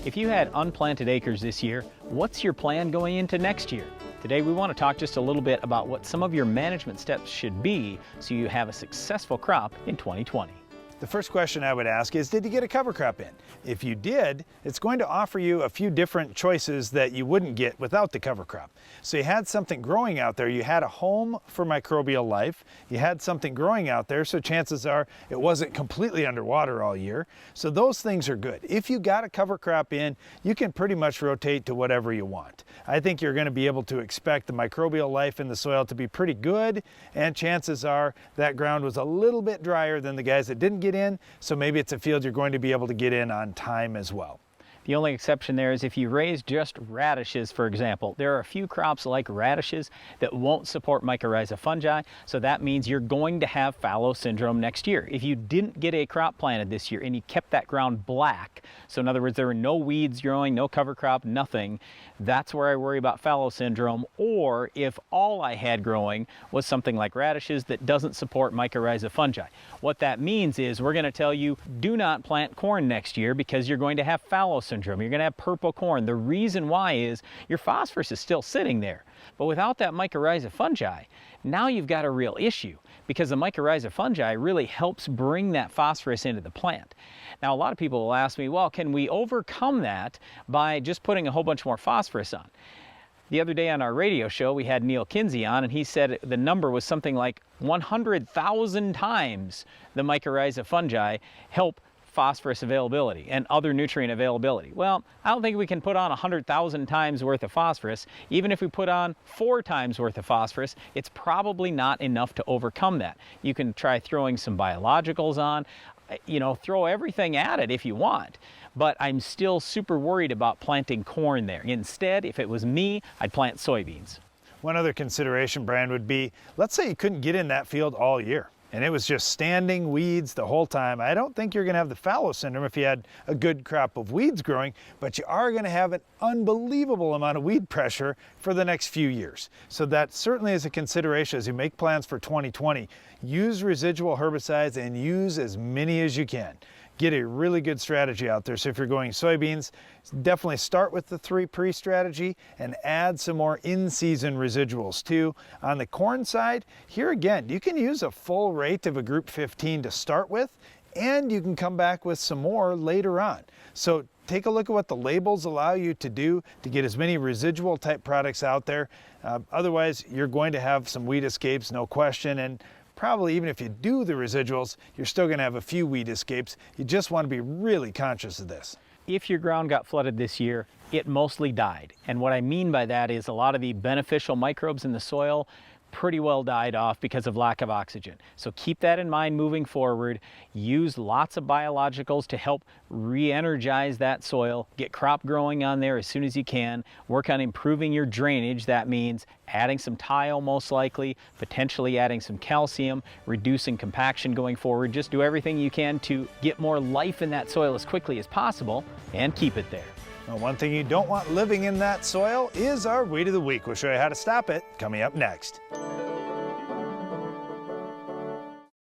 If you had unplanted acres this year, what's your plan going into next year? Today we want to talk just a little bit about what some of your management steps should be so you have a successful crop in 2020. The first question I would ask is, did you get a cover crop in? If you did, it's going to offer you a few different choices that you wouldn't get without the cover crop. So you had something growing out there, you had a home for microbial life, you had something growing out there, so chances are it wasn't completely underwater all year. So those things are good. If you got a cover crop in, you can pretty much rotate to whatever you want. I think you're going to be able to expect the microbial life in the soil to be pretty good, and chances are that ground was a little bit drier than the guys that didn't get in, so maybe it's a field you're going to be able to get in on time as well. The only exception there is if you raise just radishes, for example. There are a few crops like radishes that won't support mycorrhiza fungi, so that means you're going to have fallow syndrome next year. If you didn't get a crop planted this year and you kept that ground black, so in other words there were no weeds growing, no cover crop, nothing, that's where I worry about fallow syndrome. Or if all I had growing was something like radishes that doesn't support mycorrhiza fungi. What that means is we're going to tell you, do not plant corn next year because you're going to have fallow syndrome. You're going to have purple corn. The reason why is your phosphorus is still sitting there. But without that mycorrhiza fungi, now you've got a real issue because the mycorrhiza fungi really helps bring that phosphorus into the plant. Now, a lot of people will ask me, well, can we overcome that by just putting a whole bunch more phosphorus on? The other day on our radio show, we had Neil Kinsey on, and he said the number was something like 100,000 times the mycorrhiza fungi help phosphorus availability and other nutrient availability. Well, I don't think we can put on 100,000 times worth of phosphorus. Even if we put on 4 times worth of phosphorus, it's probably not enough to overcome that. You can try throwing some biologicals on, throw everything at it if you want. But I'm still super worried about planting corn there. Instead, if it was me, I'd plant soybeans. One other consideration, Brian, would be, let's say you couldn't get in that field all year and it was just standing weeds the whole time. I don't think you're going to have the fallow syndrome if you had a good crop of weeds growing, but you are going to have an unbelievable amount of weed pressure for the next few years. So that certainly is a consideration as you make plans for 2020. Use residual herbicides and use as many as you can. Get a really good strategy out there. So if you're going soybeans, definitely start with the 3-pre strategy and add some more in-season residuals too. On the corn side, here again, you can use a full rate of a group 15 to start with, and you can come back with some more later on. So take a look at what the labels allow you to do to get as many residual type products out there. Otherwise, you're going to have some weed escapes, no question, and probably even if you do the residuals, you're still going to have a few weed escapes. You just want to be really conscious of this. If your ground got flooded this year, it mostly died. And what I mean by that is a lot of the beneficial microbes in the soil pretty well died off because of lack of oxygen. So keep that in mind moving forward. Use lots of biologicals to help re-energize that soil. Get crop growing on there as soon as you can. Work on improving your drainage. That means adding some tile most likely, potentially adding some calcium, reducing compaction going forward. Just do everything you can to get more life in that soil as quickly as possible and keep it there. Well, one thing you don't want living in that soil is our Weed of the Week. We'll show you how to stop it coming up next.